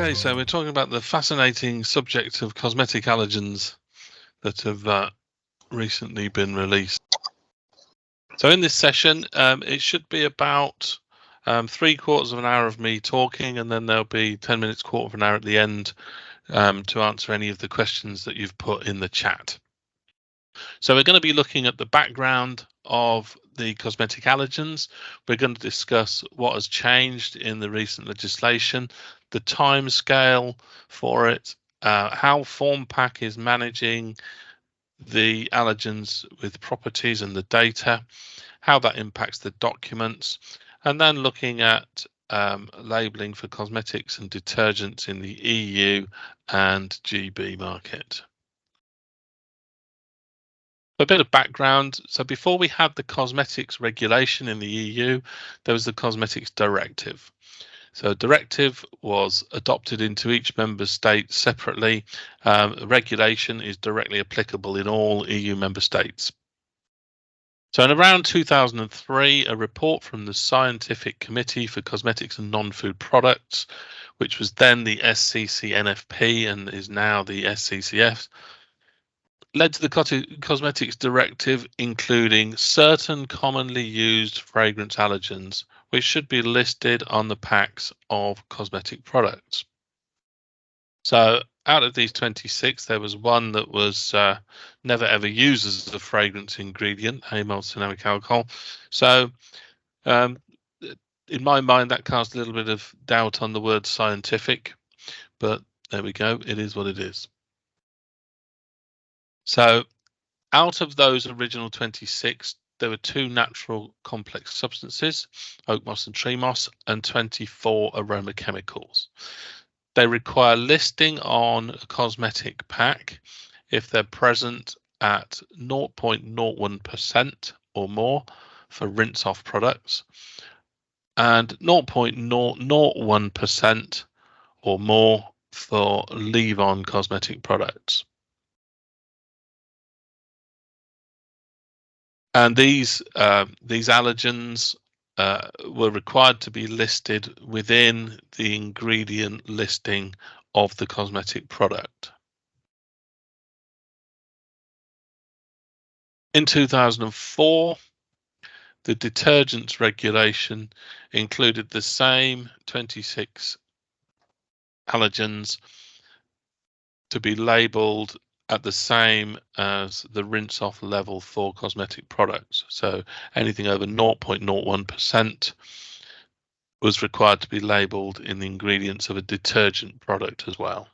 Okay, so we're talking about the fascinating subject of cosmetic allergens that have recently been released. So in this session, it should be about 3/4 of an hour of me talking, and then there'll be 10 minutes, quarter of an hour at the end to answer any of the questions that you've put in the chat. So we're going to be looking at the background of the cosmetic allergens. We're going to discuss what has changed in the recent legislation, the time scale for it, how Formpak is managing the allergens with properties and the data, how that impacts the documents, and then looking at labelling for cosmetics and detergents in the EU and GB market. A bit of background. So before we had the cosmetics regulation in the EU, there was the cosmetics directive. So a directive was adopted into each member state separately. Regulation is directly applicable in all EU member states. So in around 2003, a report from the Scientific Committee for Cosmetics and Non-Food Products, which was then the SCCNFP and is now the SCCF, led to the Cosmetics Directive, including certain commonly used fragrance allergens, which should be listed on the packs of cosmetic products. So out of these 26, there was one that was never ever used as a fragrance ingredient, amyl cinnamic alcohol. So in my mind, that casts a little bit of doubt on the word scientific, but there we go. It is what it is. So out of those original 26, there were 2 natural complex substances, oak moss and tree moss, and 24 aroma chemicals. They require listing on a cosmetic pack if they're present at 0.01% or more for rinse-off products, and 0.001% or more for leave-on cosmetic products. And these allergens were required to be listed within the ingredient listing of the cosmetic product. In 2004, the detergents regulation included the same 26 allergens to be labelled at the same as the rinse-off level for cosmetic products. So anything over 0.01% was required to be labelled in the ingredients of a detergent product as well.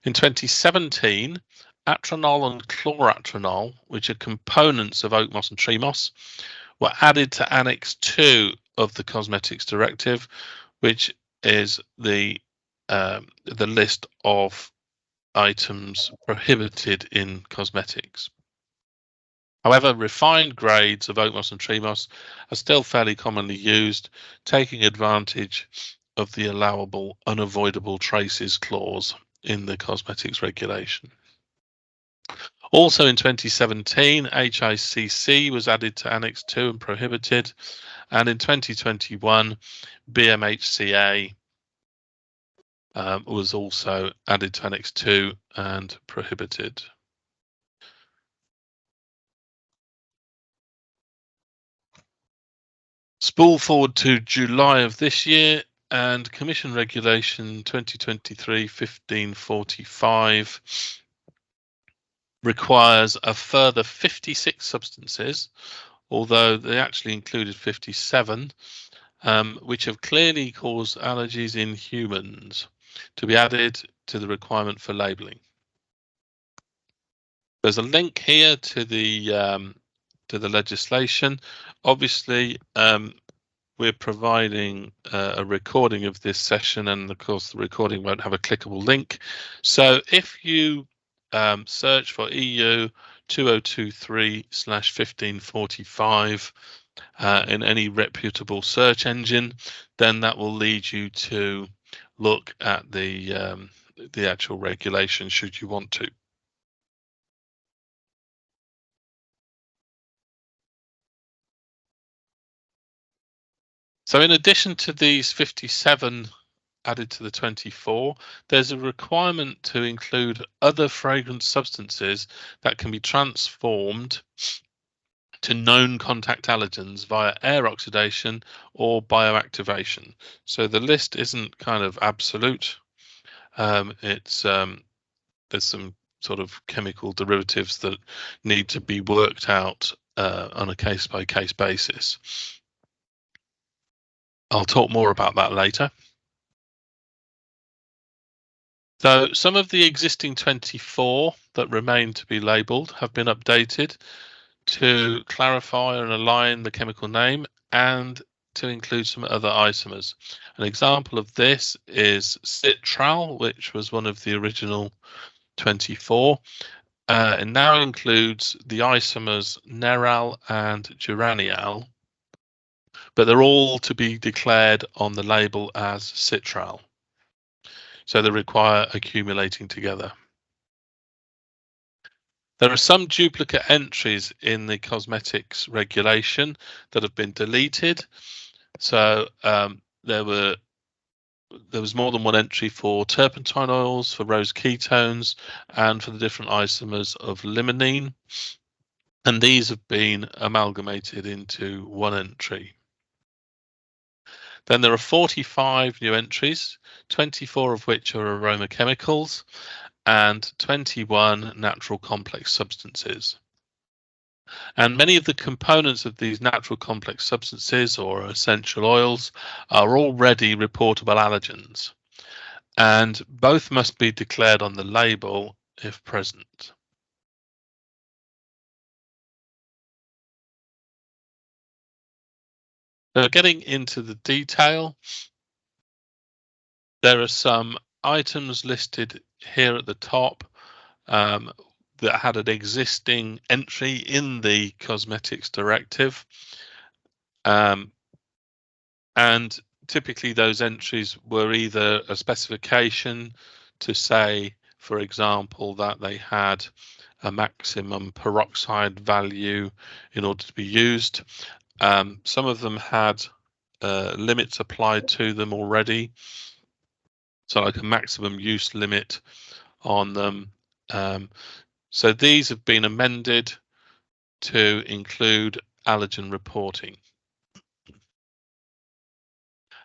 In 2017, atronol and chlorotronol, which are components of oak moss and tree moss, were added to Annex 2 of the Cosmetics Directive, which is the list of items prohibited in cosmetics. However, refined grades of oak moss and tree moss are still fairly commonly used, taking advantage of the allowable unavoidable traces clause in the cosmetics regulation. Also in 2017, HICC was added to Annex 2 and prohibited, and in 2021, BMHCA was also added to Annex 2 and prohibited. Spool forward to July of this year, and Commission Regulation 2023-1545 requires a further 56 substances, although they actually included 57, which have clearly caused allergies in humans, to be added to the requirement for labelling. There's a link here to the legislation. Obviously, we're providing a recording of this session, and of course the recording won't have a clickable link. So if you search for EU 2023/1545 in any reputable search engine, then that will lead you to look at the actual regulation should you want to. So in addition to these 57 added to the 24, there's a requirement to include other fragrance substances that can be transformed to known contact allergens via air oxidation or bioactivation. So the list isn't kind of absolute. It's there's some sort of chemical derivatives that need to be worked out on a case-by-case basis. I'll talk more about that later. So some of the existing 24 that remain to be labelled have been updated to clarify and align the chemical name and to include some other isomers. An example of this is citral, which was one of the original 24. It now includes the isomers neral and geranial, but they're all to be declared on the label as citral. So they require accumulating together. There are some duplicate entries in the cosmetics regulation that have been deleted. So there was more than one entry for turpentine oils, for rose ketones, and for the different isomers of limonene. And these have been amalgamated into one entry. Then there are 45 new entries, 24 of which are aroma chemicals and 21 natural complex substances. And many of the components of these natural complex substances or essential oils are already reportable allergens, and both must be declared on the label if present. So getting into the detail, there are some items listed here at the top that had an existing entry in the cosmetics directive. And typically those entries were either a specification to say, for example, that they had a maximum peroxide value in order to be used. Some of them had limits applied to them already, so like a maximum use limit on them. So these have been amended to include allergen reporting.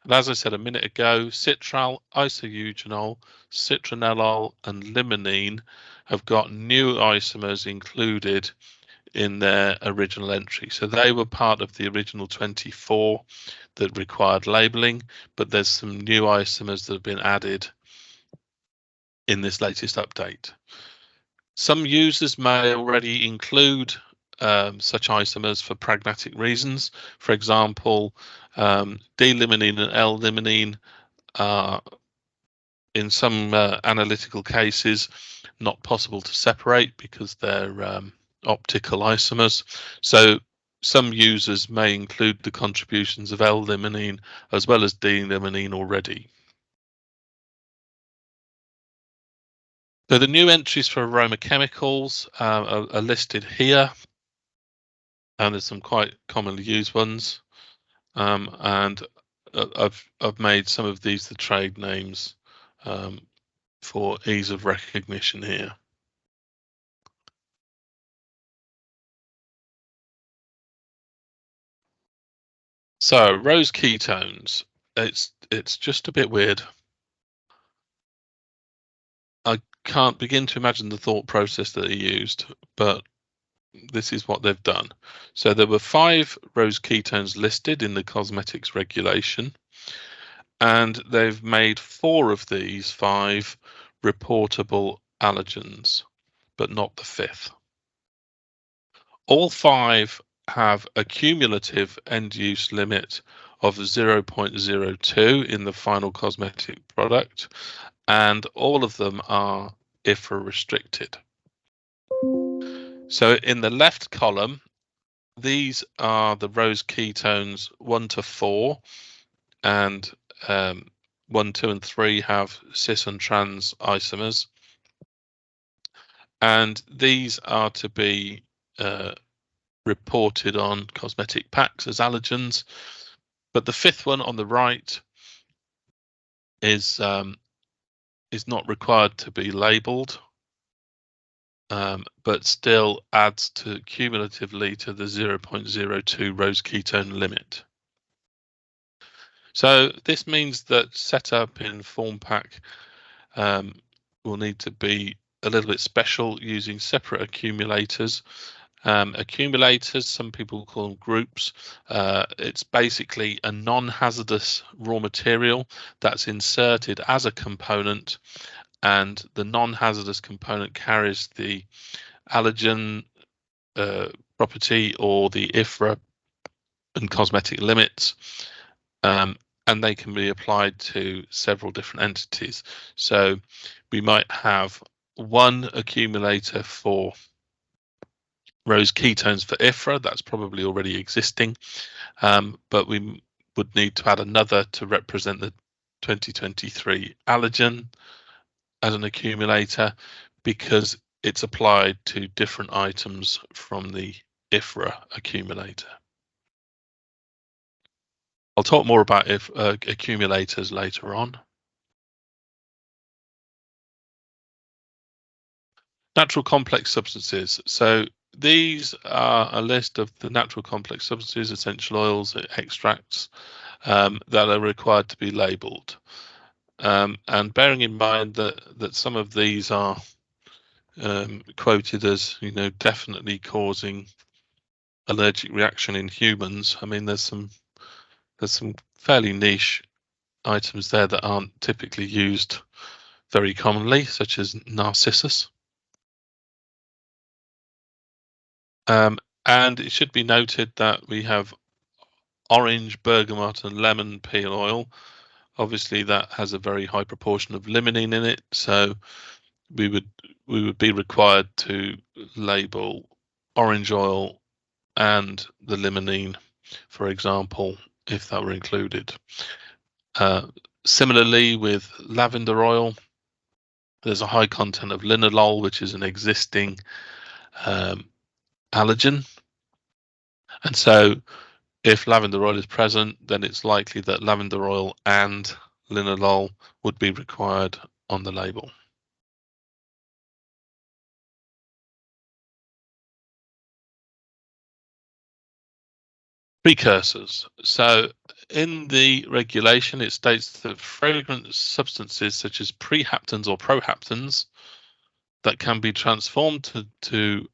And as I said a minute ago, citral, isoeugenol, citronellol, and limonene have got new isomers included in their original entry. So they were part of the original 24 that required labeling, but there's some new isomers that have been added in this latest update. Some users may already include such isomers for pragmatic reasons. For example, D-limonene and L-limonene are, in some analytical cases, not possible to separate because they're optical isomers. So some users may include the contributions of L-limonene as well as D-limonene already. So the new entries for aroma chemicals are listed here, and there's some quite commonly used ones. And I've made some of these the trade names for ease of recognition here. So rose ketones, it's just a bit weird. I can't begin to imagine the thought process that they used, but this is what they've done. So there were 5 rose ketones listed in the cosmetics regulation, and they've made 4 of these 5 reportable allergens, but not the 5th. All 5 have a cumulative end-use limit of 0.02 in the final cosmetic product, and all of them are IFRA restricted. So in the left column, these are the rose ketones 1 to 4, and 1, 2, and 3 have cis and trans isomers, and these are to be reported on cosmetic packs as allergens. But the 5th one on the right is not required to be labelled, but still adds to cumulatively to the 0.02 rose ketone limit. So this means that setup in Formpak will need to be a little bit special using separate accumulators. Accumulators, some people call them groups. It's basically a non-hazardous raw material that's inserted as a component, and the non-hazardous component carries the allergen property or the IFRA and cosmetic limits, and they can be applied to several different entities. So we might have one accumulator for rose ketones for IFRA, that's probably already existing, but we would need to add another to represent the 2023 allergen as an accumulator, because it's applied to different items from the IFRA accumulator. I'll talk more about accumulators later on. Natural complex substances. So these are a list of the natural complex substances, essential oils, extracts that are required to be labelled. And bearing in mind that some of these are quoted as, definitely causing allergic reaction in humans. I mean, there's some fairly niche items there that aren't typically used very commonly, such as narcissus. And it should be noted that we have orange, bergamot, and lemon peel oil. Obviously, that has a very high proportion of limonene in it, so we would be required to label orange oil and the limonene, for example, if that were included. Similarly, with lavender oil, there's a high content of linalool, which is an existing allergen, and so if lavender oil is present, then it's likely that lavender oil and linalool would be required on the label. Precursors. So in the regulation, it states that fragrant substances such as prehaptens or prohaptens that can be transformed to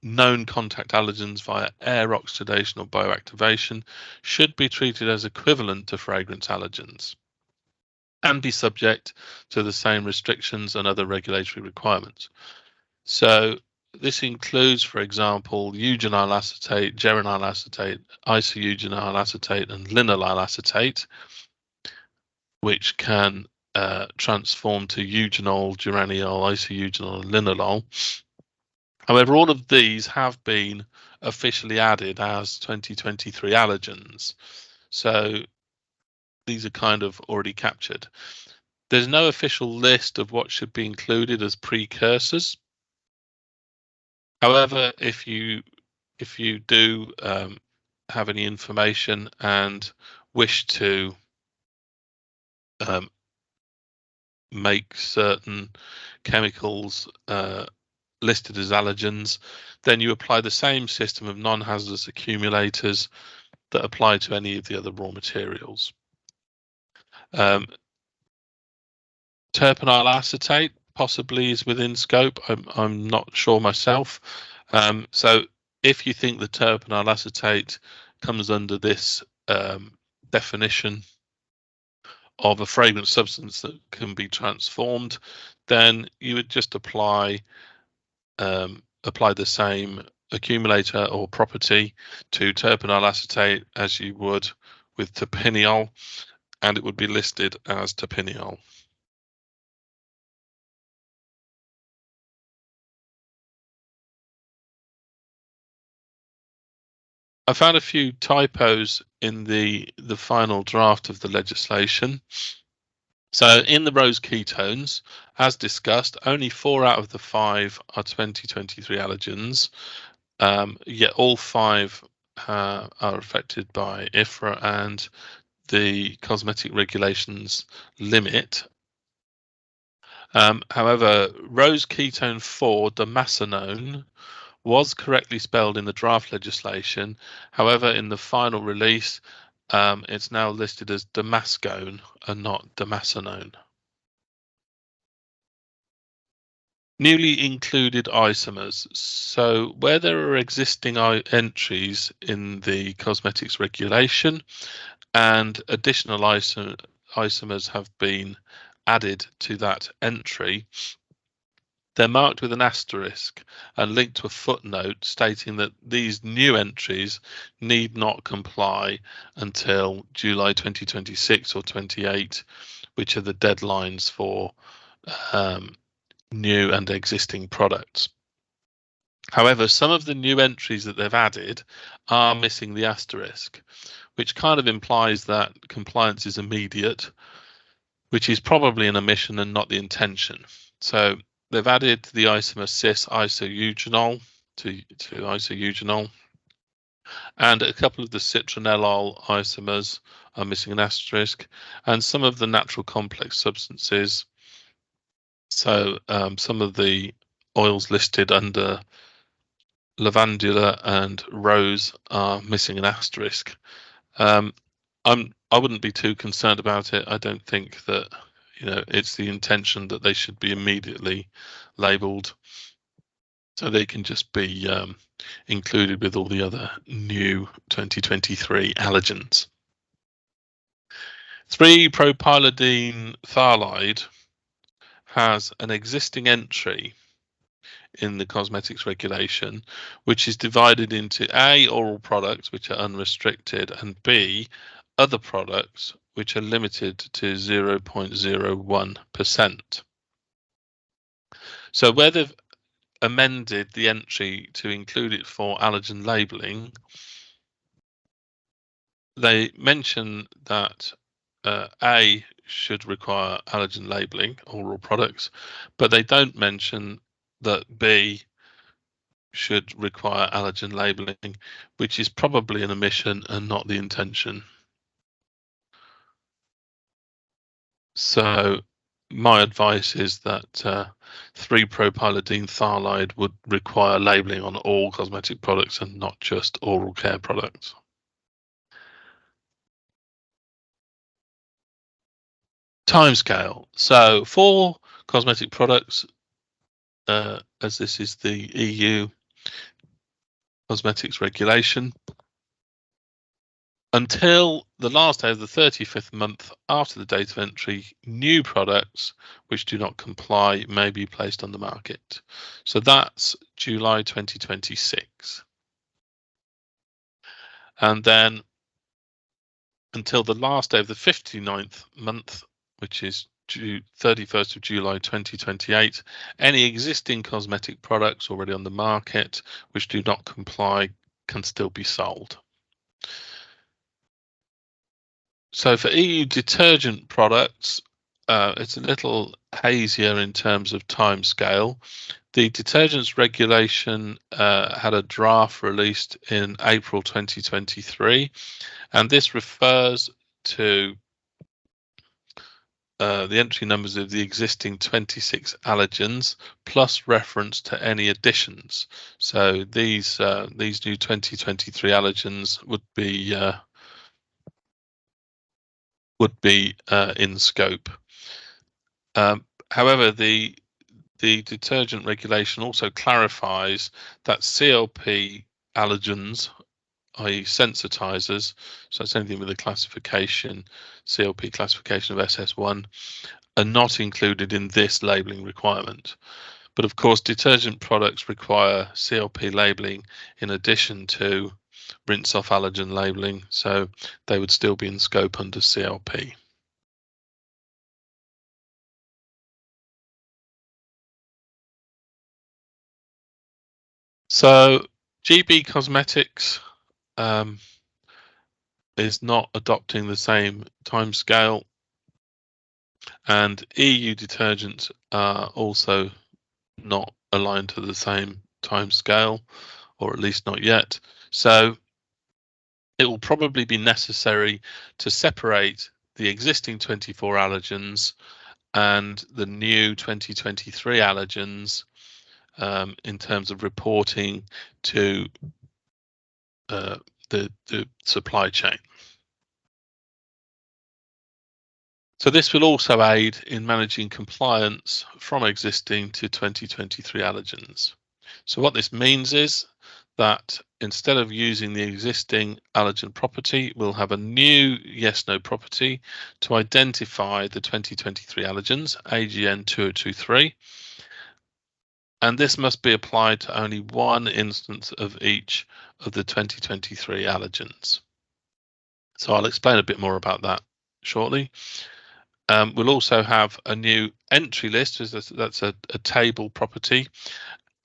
known contact allergens via air oxidation or bioactivation should be treated as equivalent to fragrance allergens and be subject to the same restrictions and other regulatory requirements. So this includes, for example, eugenyl acetate, geranyl acetate, isoeugenyl acetate, and linalool acetate, which can transform to eugenol, geraniol, isoeugenol, and linalool. However, all of these have been officially added as 2023 allergens. So these are kind of already captured. There's no official list of what should be included as precursors. However, if you do have any information and wish to make certain chemicals listed as allergens, then you apply the same system of non-hazardous accumulators that apply to any of the other raw materials. Terpenyl acetate possibly is within scope. I'm not sure myself. So if you think the terpenyl acetate comes under this definition of a fragrance substance that can be transformed, then you would just apply the same accumulator or property to terpenyl acetate as you would with terpineol, and it would be listed as terpineol. I found a few typos in the final draft of the legislation. So in the rose ketones, as discussed, only 4 out of the 5 are 2023 allergens, yet all 5 are affected by IFRA, and the cosmetic regulations limit. However, rose ketone 4 damascenone was correctly spelled in the draft legislation. However, in the final release, it's now listed as damascone and not damascenone. Newly included isomers. So where there are existing entries in the cosmetics regulation and additional isomers have been added to that entry, they're marked with an asterisk and linked to a footnote stating that these new entries need not comply until July 2026 or 28, which are the deadlines for new and existing products. However, some of the new entries that they've added are missing the asterisk, which kind of implies that compliance is immediate, which is probably an omission and not the intention. So they've added the isomer cis isoeugenol to isoeugenol, and a couple of the citronellol isomers are missing an asterisk, and some of the natural complex substances. So some of the oils listed under lavandula and rose are missing an asterisk. I wouldn't be too concerned about it. I don't think that it's the intention that they should be immediately labelled, so they can just be included with all the other new 2023 allergens. 3-propylidene phthalate has an existing entry in the cosmetics regulation, which is divided into A, oral products, which are unrestricted, and B, other products, which are limited to 0.01%. So where they've amended the entry to include it for allergen labelling, they mention that A should require allergen labelling, oral products, but they don't mention that B should require allergen labelling, which is probably an omission and not the intention. So my advice is that 3-propylidene phthalate would require labelling on all cosmetic products and not just oral care products. Timescale. So for cosmetic products, as this is the EU cosmetics regulation, until the last day of the 35th month after the date of entry, new products which do not comply may be placed on the market. So that's July 2026. And then until the last day of the 59th month, which is 31st of July 2028, any existing cosmetic products already on the market which do not comply can still be sold. So for EU detergent products, it's a little hazier in terms of timescale. The detergents regulation had a draft released in April 2023, and this refers to the entry numbers of the existing 26 allergens plus reference to any additions. So these new 2023 allergens would be in scope. However, the detergent regulation also clarifies that CLP allergens, i.e. sensitizers, so it's anything with a classification, CLP classification of SS1, are not included in this labelling requirement. But of course, detergent products require CLP labelling in addition to rinse off allergen labelling, so they would still be in scope under CLP. So GB Cosmetics is not adopting the same timescale, and EU detergents are also not aligned to the same timescale, or at least not yet. So it will probably be necessary to separate the existing 24 allergens and the new 2023 allergens in terms of reporting to the supply chain. So this will also aid in managing compliance from existing to 2023 allergens. So what this means is that instead of using the existing allergen property, we'll have a new yes/no property to identify the 2023 allergens, AGN 2023, and this must be applied to only one instance of each of the 2023 allergens. So I'll explain a bit more about that shortly. We'll also have a new entry list, that's a table property,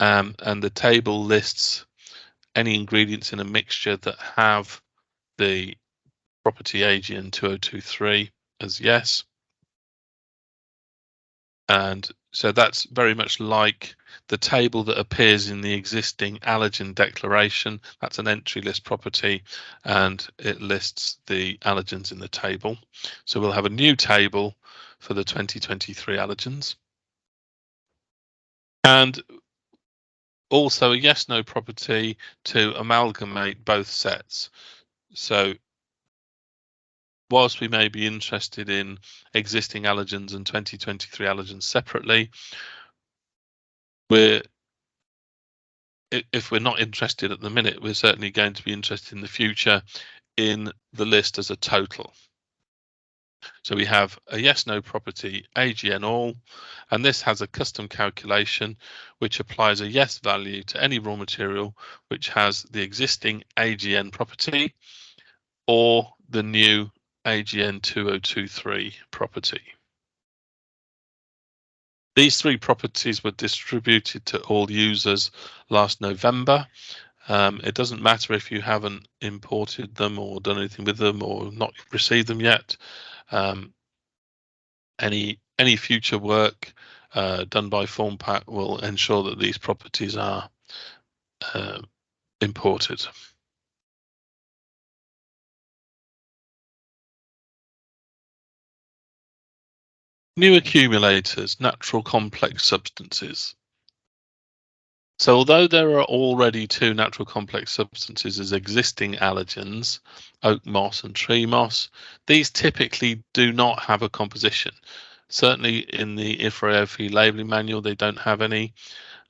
and the table lists any ingredients in a mixture that have the property AGN 2023 as yes. And so that's very much like the table that appears in the existing allergen declaration. That's an entry list property, and it lists the allergens in the table. So we'll have a new table for the 2023 allergens. And also a yes/no property to amalgamate both sets. So whilst we may be interested in existing allergens and 2023 allergens separately, if we're not interested at the minute, we're certainly going to be interested in the future in the list as a total. So we have a yes/no property AGN all, and this has a custom calculation which applies a yes value to any raw material which has the existing AGN property or the new AGN 2023 property. These three properties were distributed to all users last November. It doesn't matter if you haven't imported them or done anything with them or not received them yet. Any future work done by Formpak will ensure that these properties are imported. New accumulators, natural complex substances. So although there are already two natural complex substances as existing allergens, oak moss and tree moss, these typically do not have a composition. Certainly in the IFRA-OFE labelling manual, they don't have any,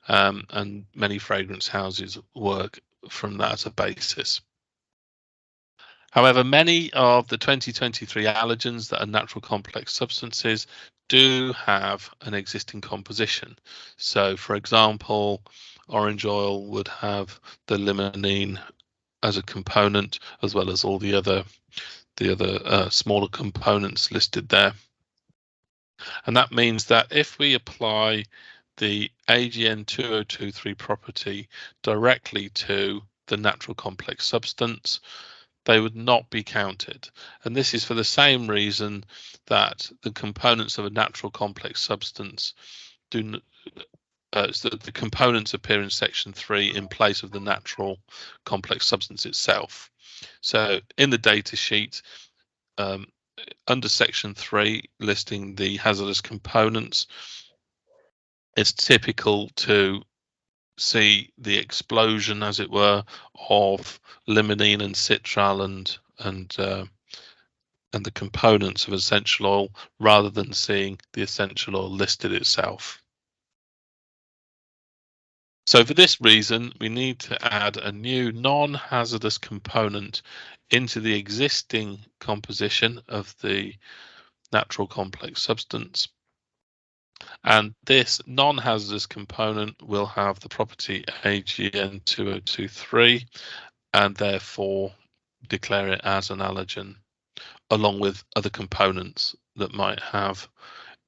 and many fragrance houses work from that as a basis. However, many of the 2023 allergens that are natural complex substances do have an existing composition. So, for example, orange oil would have the limonene as a component, as well as all the other smaller components listed there. And that means that if we apply the AGN 2023 property directly to the natural complex substance, they would not be counted. And this is for the same reason that the components of a natural complex substance do so the components appear in section 3 in place of the natural complex substance itself. So in the data sheet, under section 3, listing the hazardous components, it's typical to see the explosion, as it were, of limonene and citral and the components of essential oil, rather than seeing the essential oil listed itself. So for this reason, we need to add a new non-hazardous component into the existing composition of the natural complex substance. And this non-hazardous component will have the property AGN 2023 and therefore declare it as an allergen, along with other components that might have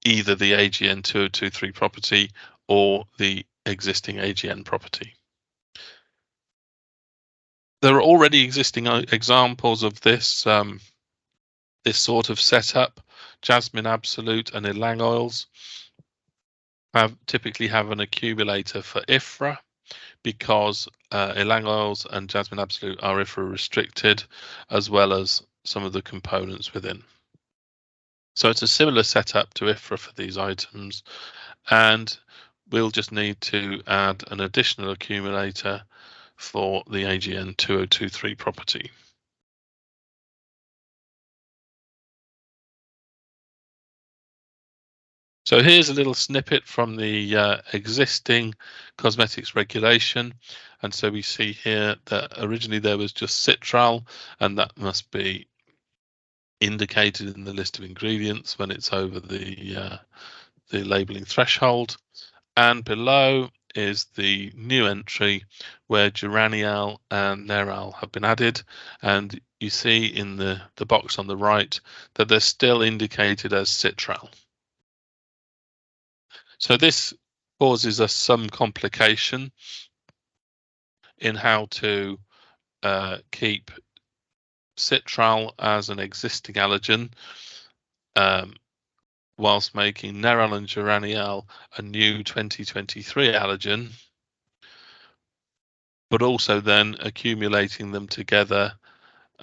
either the AGN 2023 property or the existing AGN property. There are already existing examples of this this sort of setup. Jasmine Absolute and Ylang oils typically have an accumulator for IFRA, because ylang oils and jasmine absolute are IFRA restricted, as well as some of the components within. So it's a similar setup to IFRA for these items, and we'll just need to add an additional accumulator for the AGN 2023 property. So here's a little snippet from the existing cosmetics regulation. And so we see here that originally there was just citral, and that must be indicated in the list of ingredients when it's over the labeling threshold. And below is the new entry where geraniol and nerol have been added. And you see in the box on the right that they're still indicated as citral. So this causes us some complication in how to keep citral as an existing allergen whilst making nerol and geraniol a new 2023 allergen, but also then accumulating them together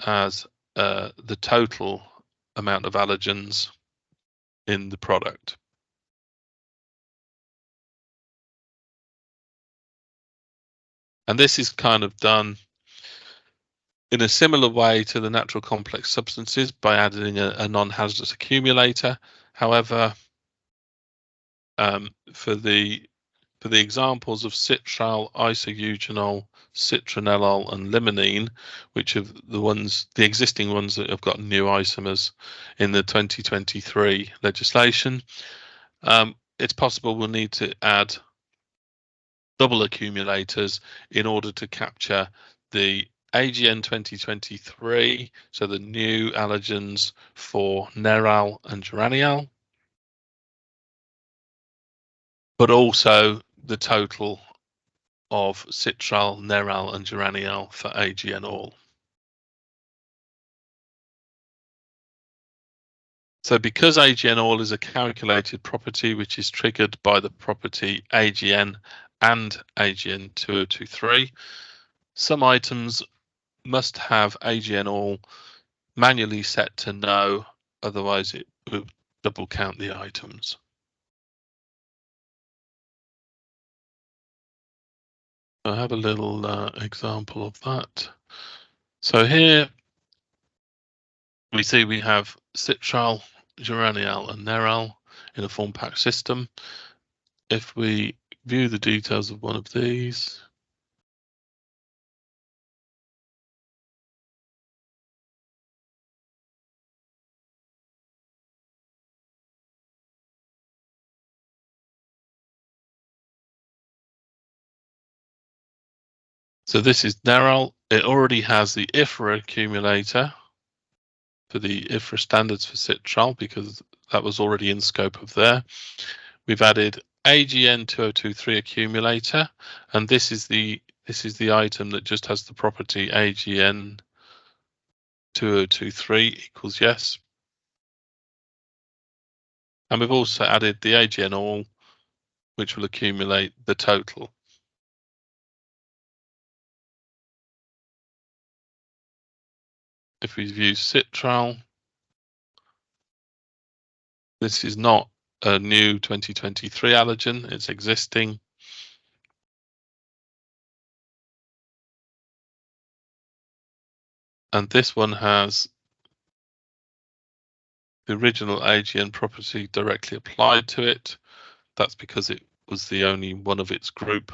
as the total amount of allergens in the product. And this is kind of done in a similar way to the natural complex substances by adding a non-hazardous accumulator. However, for the examples of citral, isoeugenol, citronellol, and limonene, which are the existing ones that have got new isomers in the 2023 legislation, it's possible we'll need to add double accumulators in order to capture the AGN 2023, so the new allergens for nerol and geraniol, but also the total of citral, nerol, and geraniol for AGN all. So because AGN all is a calculated property which is triggered by the property AGN and AGN 2023, some items must have AGN all manually set to no, otherwise it will double count the items. I have a little example of that. So here we see we have citral, geraniol, and nerol in a Formpak system. If we view the details of one of these, so this is nerol. It already has the IFRA accumulator for the IFRA standards for citral because that was already in scope of there. We've added AGN 2023 accumulator, and this is the item that just has the property AGN 2023 equals yes. And we've also added the AGN all, which will accumulate the total. If we view citral, this is not a new 2023 allergen, it's existing. And this one has the original AGN property directly applied to it. That's because it was the only one of its group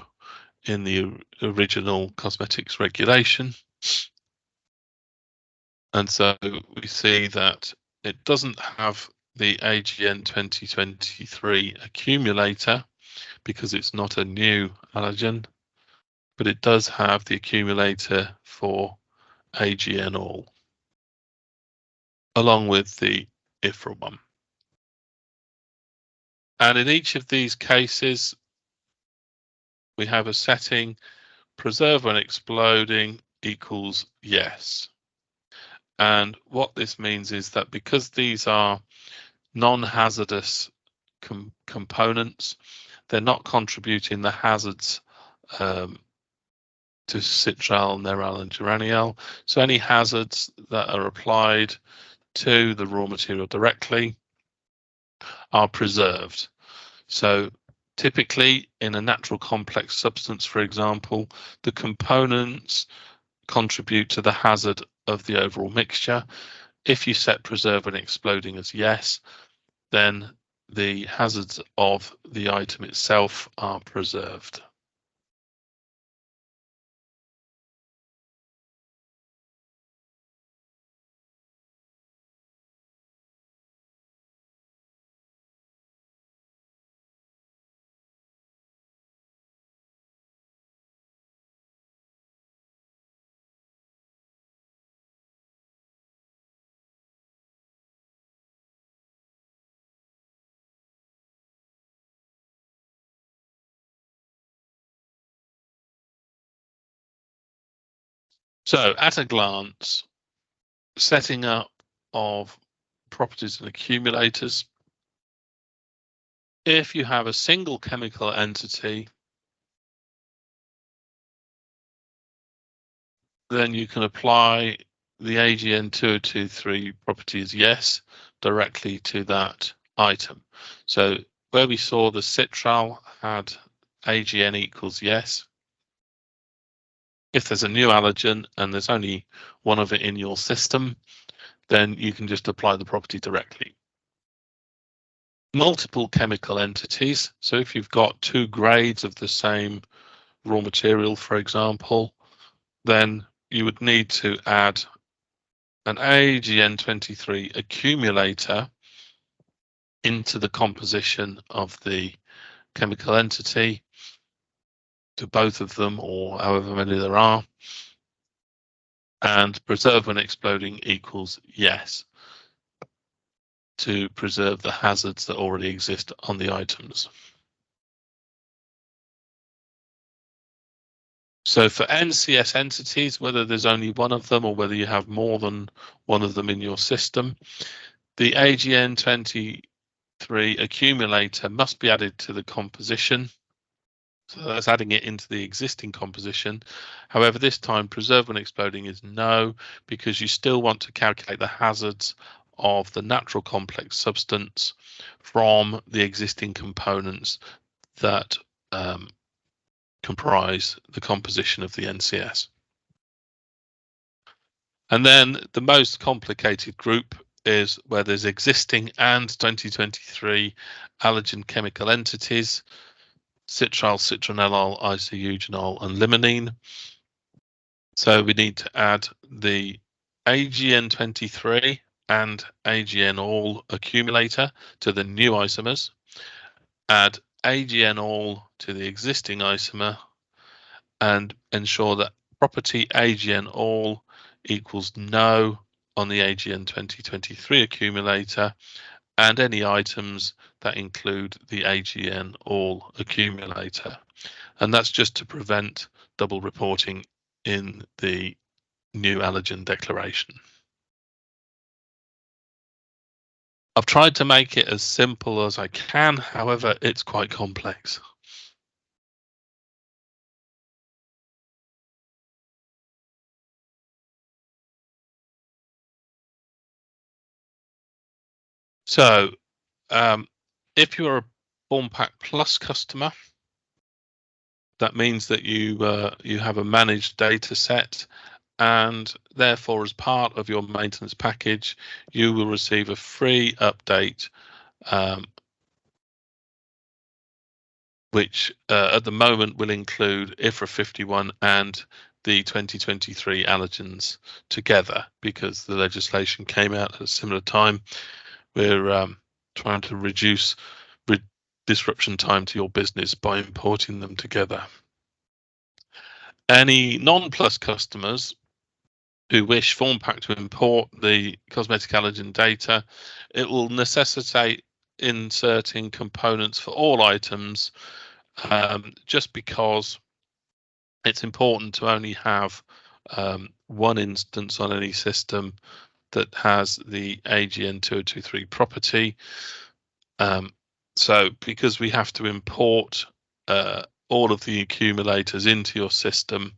in the original cosmetics regulation. And so we see that it doesn't have the AGN 2023 accumulator because it's not a new allergen, but it does have the accumulator for AGN all, along with the IFRA one. And in each of these cases, we have a setting preserve when exploding equals yes. And what this means is that because these are non-hazardous components, they're not contributing the hazards to citral, neral, and geraniol. So any hazards that are applied to the raw material directly are preserved. So typically in a natural complex substance, for example, the components contribute to the hazard of the overall mixture. If you set preserve when exploding as yes, then the hazards of the item itself are preserved. So at a glance, setting up of properties and accumulators. If you have a single chemical entity, then you can apply the AGN 2023 properties yes directly to that item. So where we saw the citral had AGN equals yes. If there's a new allergen and there's only one of it in your system, then you can just apply the property directly. Multiple chemical entities. So if you've got two grades of the same raw material, for example, then you would need to add an AGN23 accumulator into the composition of the chemical entity, to both of them or however many there are, and preserve when exploding equals yes, to preserve the hazards that already exist on the items. So for NCS entities, whether there's only one of them or whether you have more than one of them in your system, the AGN23 accumulator must be added to the composition. So that's adding it into the existing composition. However, this time preserve when exploding is no, because you still want to calculate the hazards of the natural complex substance from the existing components that comprise the composition of the NCS. And then the most complicated group is where there's existing and 2023 allergen chemical entities, citral, citronellol, isoeugenol, and limonene. So we need to add the AGN23 and AGN all accumulator to the new isomers, add AGN all to the existing isomer, and ensure that property AGN all equals no on the AGN 2023 accumulator and any items that include the AGN all accumulator. And that's just to prevent double reporting in the new allergen declaration. I've tried to make it as simple as I can, however, it's quite complex. So if you're a Formpak Plus customer, that means that you have a managed data set, and therefore as part of your maintenance package you will receive a free update which at the moment will include IFRA 51 and the 2023 allergens together, because the legislation came out at a similar time. We're trying to reduce disruption time to your business by importing them together. Any non-Plus customers who wish Formpak to import the cosmetic allergen data, it will necessitate inserting components for all items, just because it's important to only have one instance on any system that has the AGN 2023 property. So because we have to import all of the accumulators into your system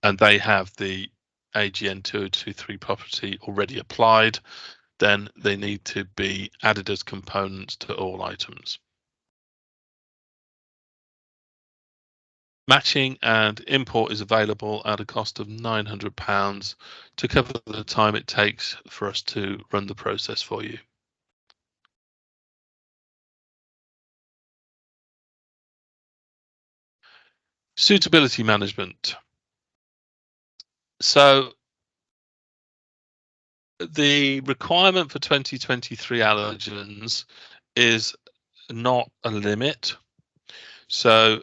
and they have the AGN 2023 property already applied, then they need to be added as components to all items. Matching and import is available at a cost of £900 to cover the time it takes for us to run the process for you. Suitability management. So the requirement for 2023 allergens is not a limit. So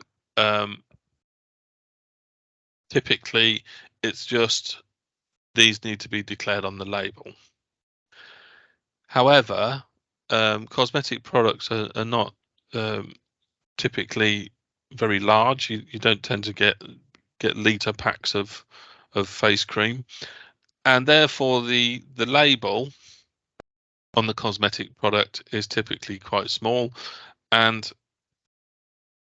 typically it's just these need to be declared on the label. However, cosmetic products are not typically very large. You don't tend to get litre packs of face cream, and therefore the label on the cosmetic product is typically quite small, and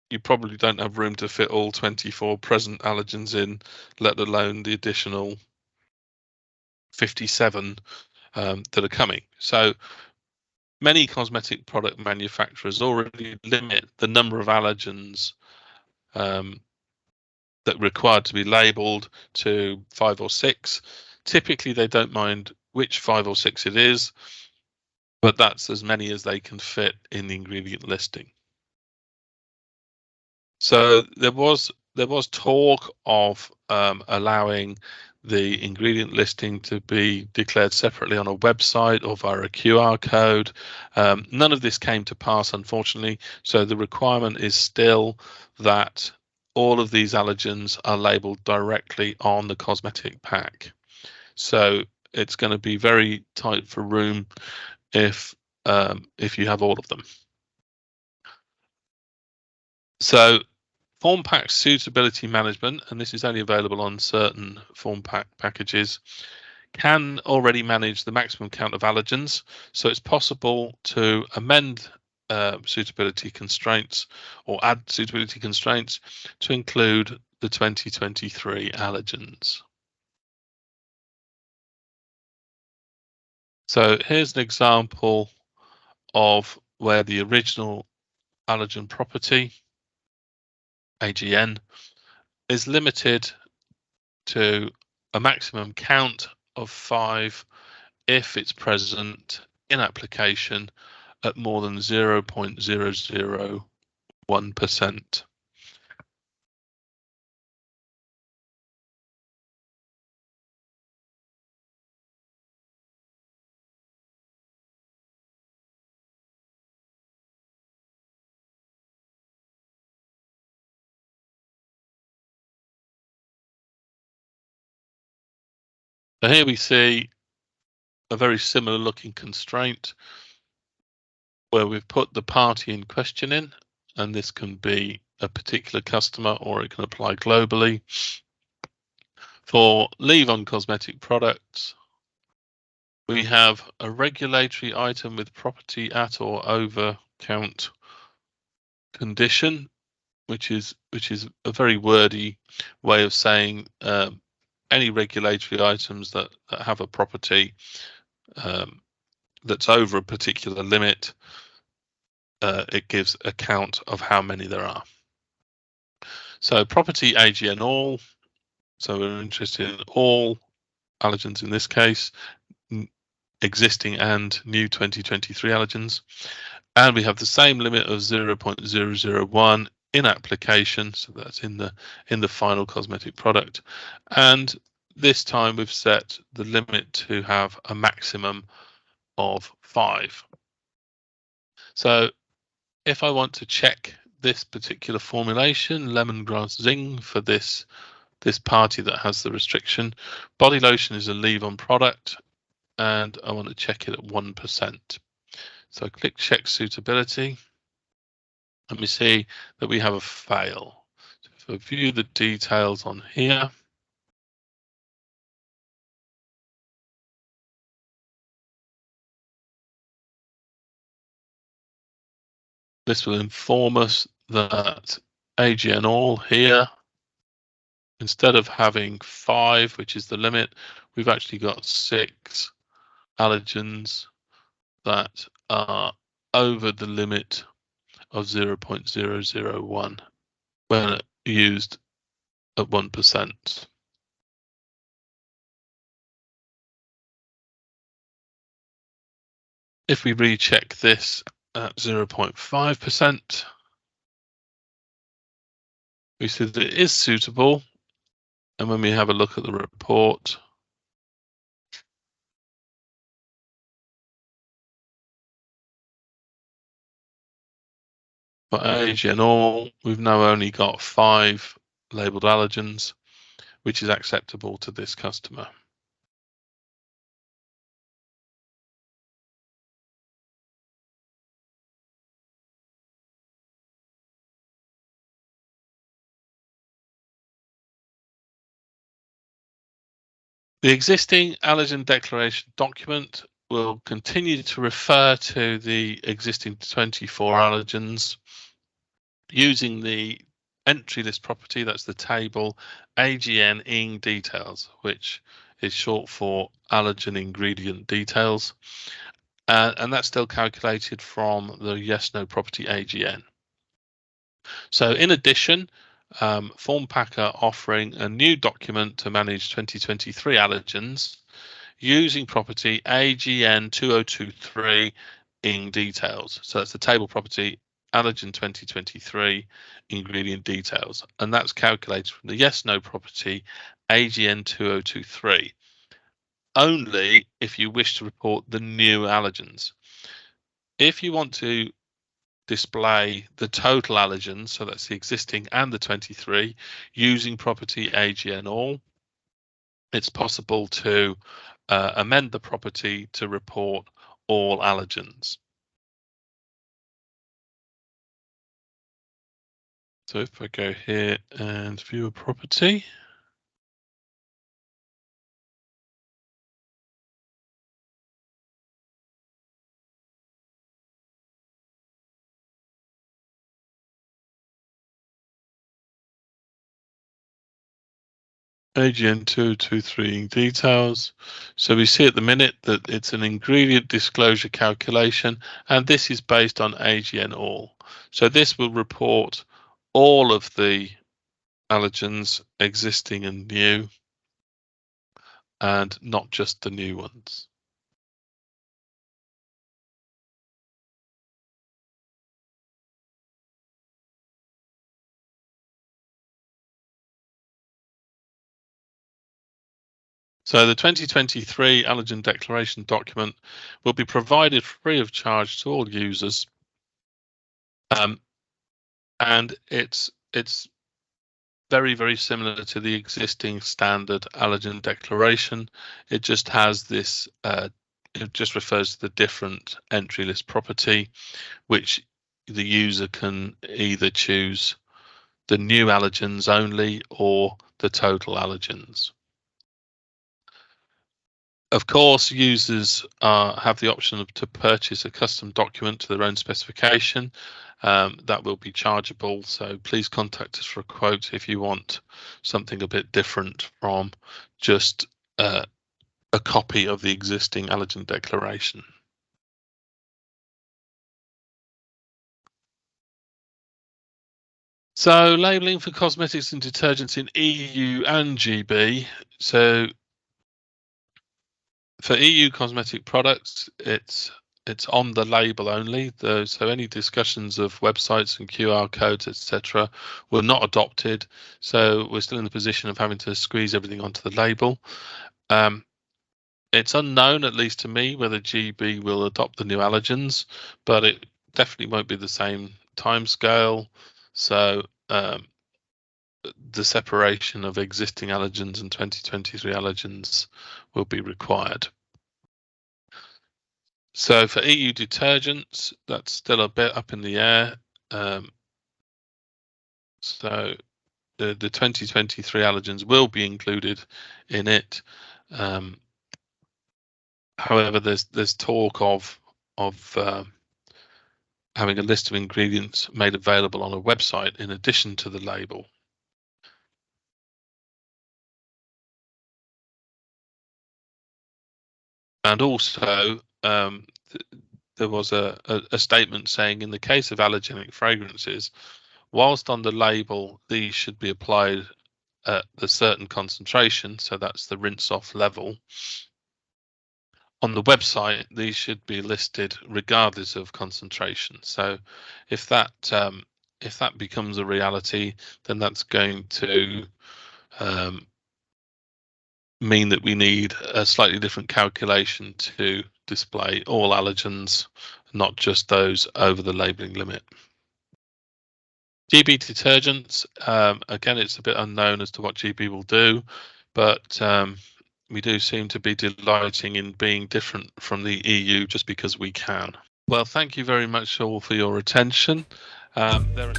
you probably don't have room to fit all 24 present allergens in, let alone the additional 57 that are coming. So many cosmetic product manufacturers already limit the number of allergens that are required to be labeled to 5 or 6. Typically, they don't mind which 5 or 6 it is, but that's as many as they can fit in the ingredient listing. So there was talk of allowing the ingredient listing to be declared separately on a website or via a QR code. None of this came to pass, unfortunately. So the requirement is still that all of these allergens are labeled directly on the cosmetic pack. So it's going to be very tight for room if you have all of them. So Formpak suitability management, and this is only available on certain Formpak packages, can already manage the maximum count of allergens. So it's possible to amend suitability constraints or add suitability constraints to include the 2023 allergens. So here's an example of where the original allergen property, AGN, is limited to a maximum count of 5 if it's present in application at more than 0.001%. So here we see a very similar looking constraint where we've put the party in question in, and this can be a particular customer or it can apply globally. For leave-on cosmetic products, we have a regulatory item with property at or over count condition, which is a very wordy way of saying any regulatory items that have a property that's over a particular limit, it gives a count of how many there are. So property AGN all, so we're interested in all allergens in this case, existing and new 2023 allergens. And we have the same limit of 0.001 in application, so that's in the final cosmetic product. And this time we've set the limit to have a maximum of 5. So if I want to check this particular formulation, lemongrass zing, for this party that has the restriction, body lotion is a leave-on product, and I want to check it at 1%. So I click check suitability, and we see that we have a fail. So if I view the details on here, this will inform us that AGN all here, instead of having 5, which is the limit, we've actually got 6 allergens that are over the limit of 0.001 when used at 1%. If we recheck this at 0.5%, we see that it is suitable. And when we have a look at the report, for age and all, we've now only got 5 labeled allergens, which is acceptable to this customer. The existing allergen declaration document will continue to refer to the existing 24 allergens using the entry list property, that's the table AGN ing details, which is short for allergen ingredient details. And that's still calculated from the yes/no property AGN. So in addition, Formpak are offering a new document to manage 2023 allergens using property AGN 2023 ing details. So that's the table property allergen 2023 ingredient details, and that's calculated from the yes/no property AGN 2023 only if you wish to report the new allergens. If you want to display the total allergens, so that's the existing and the 23, using property AGN all, it's possible to amend the property to report all allergens. So if I go here and view a property, AGN 223 details. So we see at the minute that it's an ingredient disclosure calculation, and this is based on AGN all. So this will report all of the allergens existing and new, and not just the new ones. So the 2023 allergen declaration document will be provided free of charge to all users, and it's very, very similar to the existing standard allergen declaration. It just has this, it just refers to the different entry list property, which the user can either choose the new allergens only or the total allergens. Of course, users have the option to purchase a custom document to their own specification. That will be chargeable, so please contact us for a quote if you want something a bit different from just a copy of the existing allergen declaration. So labelling for cosmetics and detergents in EU and GB. So for EU cosmetic products, it's on the label only, though, so any discussions of websites and QR codes, etc., were not adopted. So we're still in the position of having to squeeze everything onto the label. It's unknown, at least to me, whether GB will adopt the new allergens, but it definitely won't be the same timescale. So the separation of existing allergens and 2023 allergens will be required. So for EU detergents, that's still a bit up in the air. So the 2023 allergens will be included in it. However, there's talk of having a list of ingredients made available on a website in addition to the label. And also, there was a statement saying in the case of allergenic fragrances, whilst on the label these should be applied at a certain concentration, so that's the rinse off level, on the website these should be listed regardless of concentration. So if that becomes a reality, then that's going to mean that we need a slightly different calculation to display all allergens, not just those over the labeling limit. GB detergents, again, it's a bit unknown as to what GB will do, but we do seem to be delighting in being different from the EU just because we can. Well, thank you very much all for your attention. There are